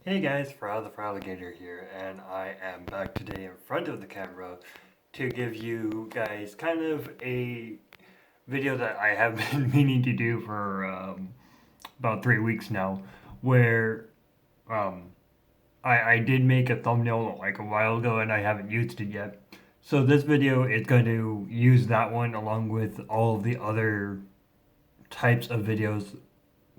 Hey guys, Foral the feraligator here, and I am back today in front of the camera to give you guys kind of a video that I have been meaning to do for about 3 weeks now, where um, I did make a thumbnail like a while ago and I haven't used it yet. So this video is going to use that one along with all of the other types of videos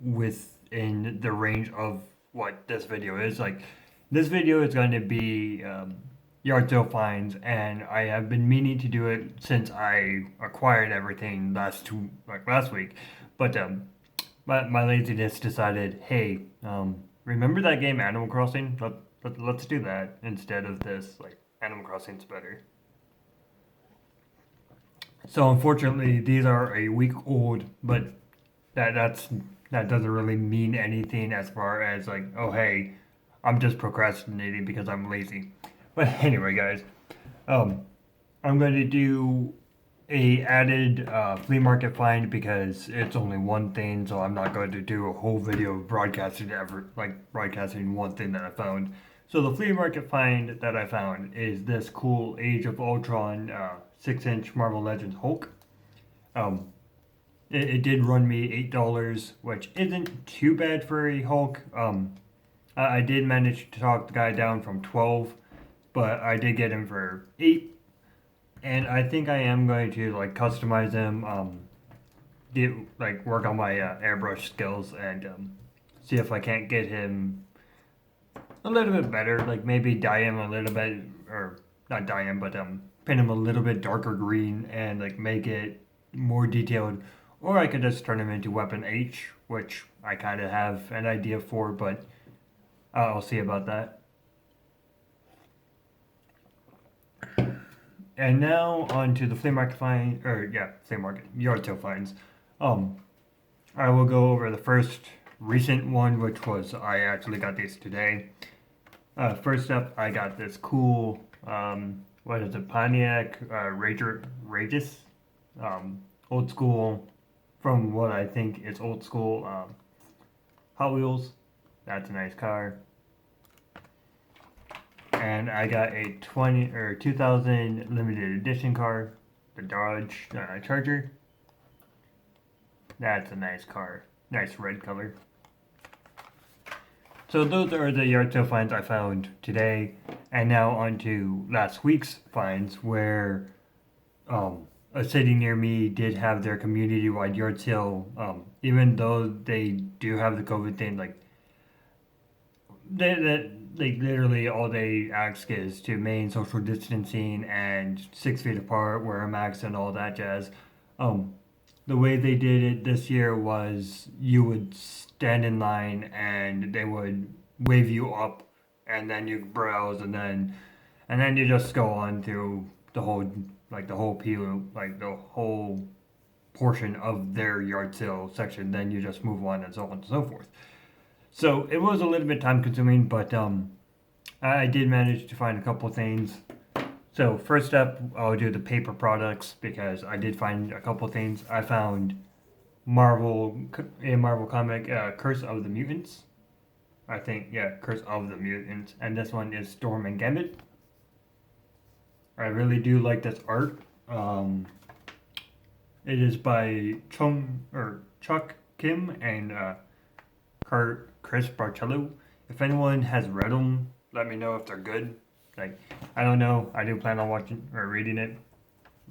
within the range of what this video is. Like, this video is going to be yard sale finds, and I have been meaning to do it since I acquired everything last week. But my laziness decided, hey, remember that game Animal Crossing? Let's do that instead of this. Like, Animal Crossing's better. So unfortunately, these are a week old, but that doesn't really mean anything as far as like, oh hey, I'm just procrastinating because I'm lazy. But anyway, guys, um, I'm going to do a added flea market find because it's only one thing, so I'm not going to do a whole video broadcasting one thing that I found. So the flea market find that I found is this cool Age of Ultron 6-inch Marvel Legends Hulk. Um, it did run me $8, which isn't too bad for a Hulk. I did manage to talk the guy down from 12, but I did get him for 8. And I think I am going to like customize him, work on my airbrush skills and see if I can't get him a little bit better. Like maybe dye him a little bit, or not dye him, but paint him a little bit darker green and like make it more detailed. Or I could just turn him into Weapon H, which I kind of have an idea for, but I'll see about that. And now on to the flea market find, flea market, yard sale finds. I will go over the first recent one, which was I actually got these today. First up, I got this cool, what is it, Pontiac Ragus, old school, from what I think is old school Hot Wheels. That's a nice car. And I got a 2000 limited edition car, the Dodge Charger. That's a nice car, nice red color. So those are the yard sale finds I found today, and now on to last week's finds, where a city near me did have their community-wide yard sale. Even though they do have the COVID thing, like literally all they ask is to maintain social distancing and 6 feet apart, wear a mask, and all that jazz. The way they did it this year was you would stand in line and they would wave you up, and then you browse, and then you just go on through the whole portion of their yard sale section. Then you just move on and so on and so forth. So it was a little bit time consuming, but I did manage to find a couple things. So first up, I'll do the paper products because I did find a couple things. I found a Marvel comic, Curse of the Mutants. I think, yeah, Curse of the Mutants. And this one is Storm and Gambit. I really do like this art. It is by Chuck Kim and Chris Barcello. If anyone has read them, let me know if they're good. Like, I don't know. I do plan on watching or reading it.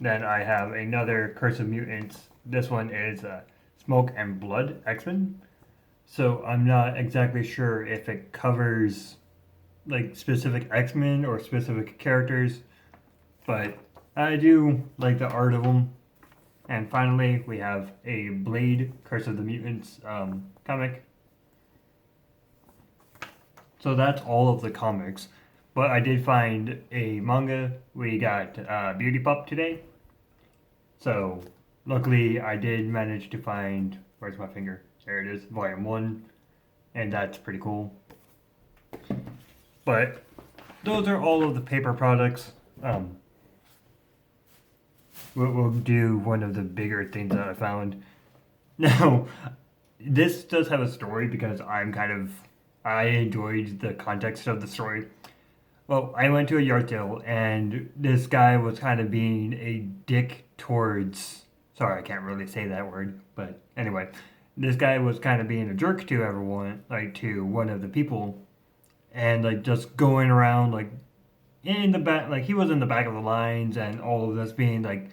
Then I have another Curse of Mutants. This one is Smoke and Blood X-Men. So I'm not exactly sure if it covers like specific X-Men or specific characters, but I do like the art of them. And finally, we have a Blade Curse of the Mutants comic. So that's all of the comics. But I did find a manga. We got Beauty Pop today. So luckily I did manage to find, where's my finger? There it is, volume 1. And that's pretty cool. But those are all of the paper products. We'll do one of the bigger things that I found. Now, this does have a story because I'm kind of I enjoyed the context of the story. Well, I went to a yard sale and this guy was kind of being a dick towards. Sorry, I can't really say that word, but anyway, this guy was kind of being a jerk to everyone, like to one of the people, and like just going around like in the back, like he was in the back of the lines, and all of this being like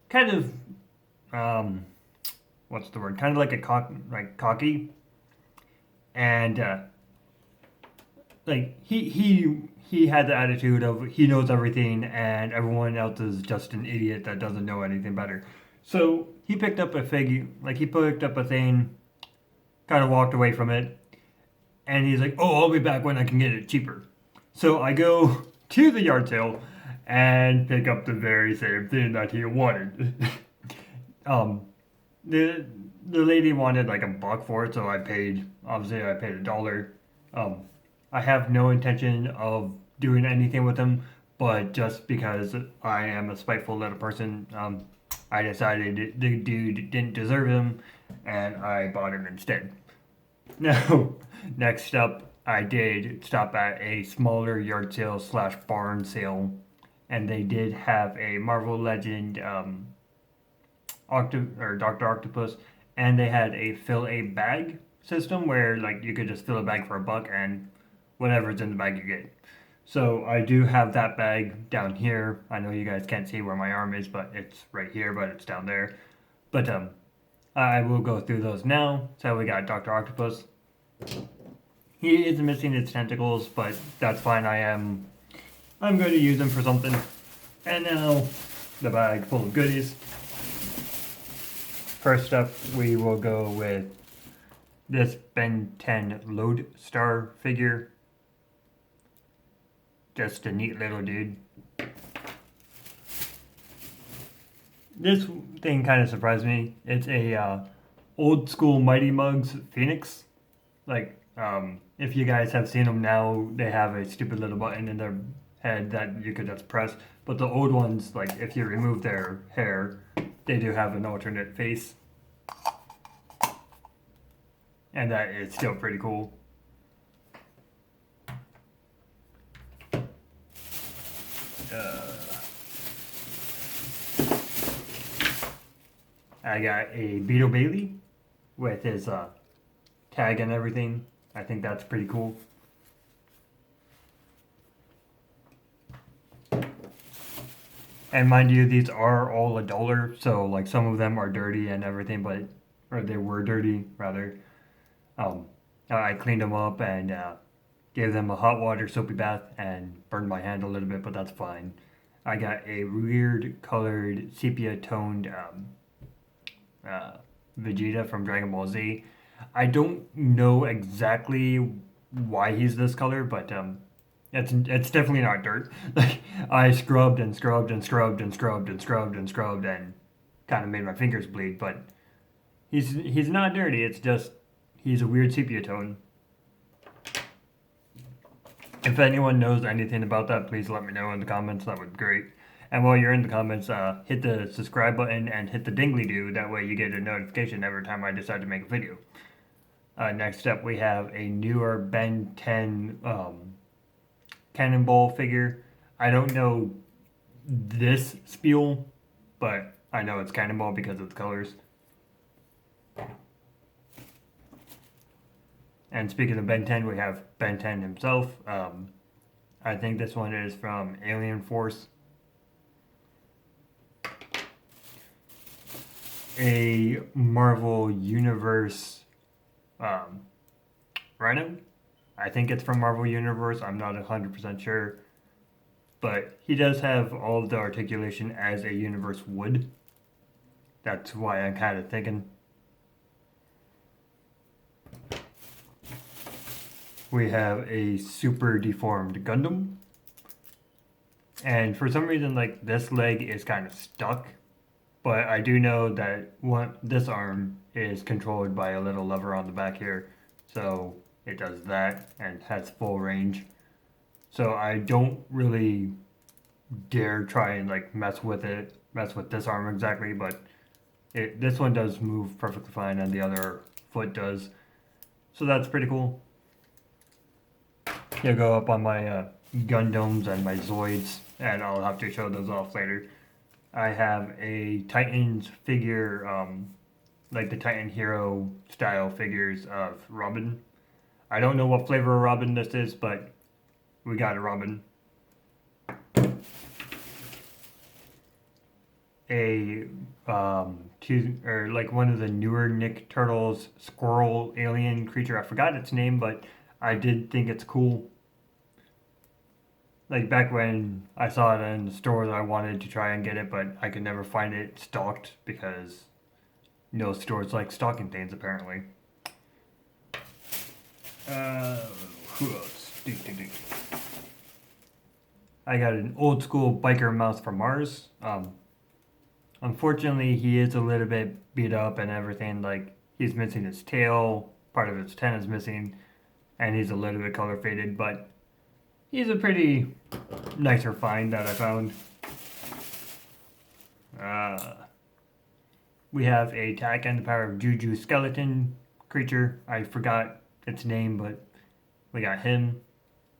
kind of um, what's the word? Kind of like like cocky, and like he had the attitude of he knows everything and everyone else is just an idiot that doesn't know anything better. So he picked up a figure, like he picked up a thing, kind of walked away from it, and he's like, "Oh, I'll be back when I can get it cheaper." So I go to the yard sale and pick up the very same thing that he wanted. um, the the lady wanted like $1 for it, so I paid $1. Um, I have no intention of doing anything with them, but just because I am a spiteful little person, I decided the dude didn't deserve him, and I bought him instead. Now, next up, I did stop at a smaller yard sale slash barn sale, and they did have a Marvel Legend Doctor Octopus, and they had a fill a bag system where like you could just fill a bag for $1 and whatever's in the bag you get. So I do have that bag down here. I know you guys can't see where my arm is, but it's right here, but it's down there. But I will go through those now. So we got Doctor Octopus. He is missing his tentacles, but that's fine. I'm going to use them for something. And now the bag full of goodies. First up, we will go with this Ben 10 Lodestar figure. Just a neat little dude. This thing kind of surprised me. It's a old school Mighty Mugs Phoenix. Like, if you guys have seen them now, they have a stupid little button in their head that you could just press. But the old ones, like if you remove their hair, they do have an alternate face. And that is still pretty cool. I got a Beetle Bailey with his tag and everything. I think that's pretty cool. And mind you, these are all $1, so like some of them are dirty and everything, but or they were dirty rather. I cleaned them up and gave them a hot water soapy bath and burned my hand a little bit, but that's fine. I got a weird colored sepia toned Vegeta from Dragon Ball Z. I don't know exactly why he's this color, but it's definitely not dirt. Like I scrubbed and scrubbed and scrubbed and scrubbed and scrubbed and scrubbed and kind of made my fingers bleed, but he's not dirty. It's just he's a weird sepia tone. If anyone knows anything about that, please let me know in the comments. That would be great. And while you're in the comments, hit the subscribe button and hit the dingly do. That way you get a notification every time I decide to make a video. Next up, we have a newer Ben 10 Cannonball figure. I don't know this spiel, but I know it's Cannonball because of the colors. And speaking of Ben 10, we have Ben 10 himself. I think this one is from Alien Force. A Marvel Universe Rhino. I think it's from Marvel Universe. I'm not 100% sure. But he does have all of the articulation as a Universe would. That's why I'm kind of thinking. We have a super deformed Gundam. And for some reason, like, this leg is kind of stuck. But I do know that this arm is controlled by a little lever on the back here. So it does that and has full range. So I don't really dare try and like mess with this arm exactly, but this one does move perfectly fine and the other foot does. So that's pretty cool. They'll go up on my Gundams and my Zoids, and I'll have to show those off later. I have a Titans figure, like the Titan Hero style figures of Robin. I don't know what flavor of Robin this is, but we got a Robin. A like one of the newer Nick Turtles squirrel alien creature. I forgot its name, but I did think it's cool. Like back when I saw it in the stores, I wanted to try and get it, but I could never find it stocked because no stores like stocking things apparently. Who else? I got an old school biker mouse from Mars. Unfortunately, he is a little bit beat up and everything. Like he's missing his tail, part of his antenna is missing, and he's a little bit color faded. But he's a pretty nicer find that I found. We have a attack and the power of Juju skeleton creature. I forgot its name, but we got him.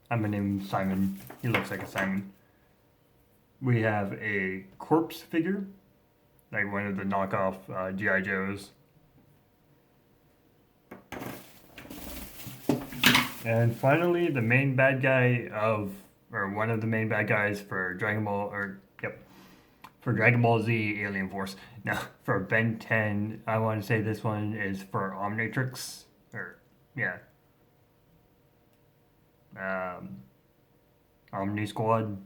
I'm gonna name him Simon. He looks like a Simon. We have a corpse figure, like one of the knockoff G.I. Joes. And finally, the main bad guy or one of the main bad guys for Dragon Ball, for Dragon Ball Z Alien Force. Now, for Ben 10, I want to say this one is for Omnitrix, Omni Squad.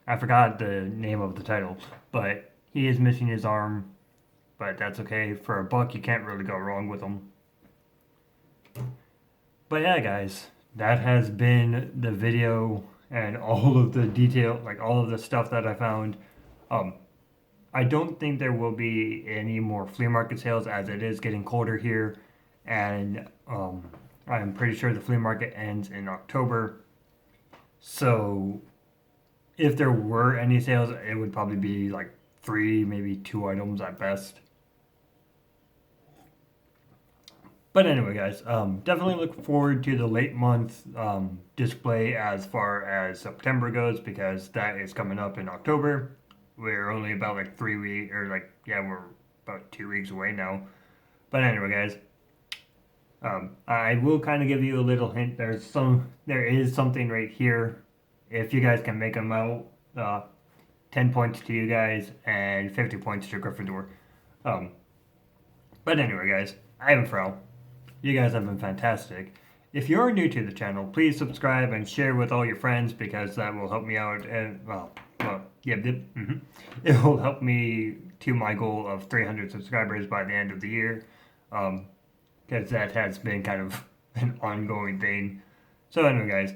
I forgot the name of the title, but he is missing his arm, but that's okay. For a buck, you can't really go wrong with him. But yeah, guys, that has been the video and all of the detail, like all of the stuff that I found. I don't think there will be any more flea market sales as it is getting colder here, and I'm pretty sure the flea market ends in October. So if there were any sales, it would probably be like 3, maybe 2 items at best. But anyway, guys, definitely look forward to the late month display as far as September goes, because that is coming up in October. We're only about like 3 weeks, or we're about 2 weeks away now. But anyway, guys, I will kind of give you a little hint. There is something right here. If you guys can make them out, 10 points to you guys and 50 points to Gryffindor. But anyway, guys, I am Frau. You guys have been fantastic. If you're new to the channel, please subscribe and share with all your friends, because that will help me out. And it will help me to my goal of 300 subscribers by the end of the year, because that has been kind of an ongoing thing. So anyway, guys,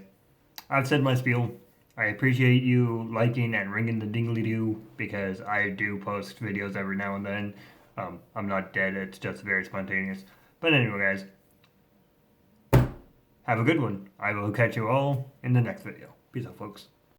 I've said my spiel. I appreciate you liking and ringing the dingly-doo, because I do post videos every now and then. I'm not dead, it's just very spontaneous. But anyway, guys, have a good one. I will catch you all in the next video. Peace out, folks.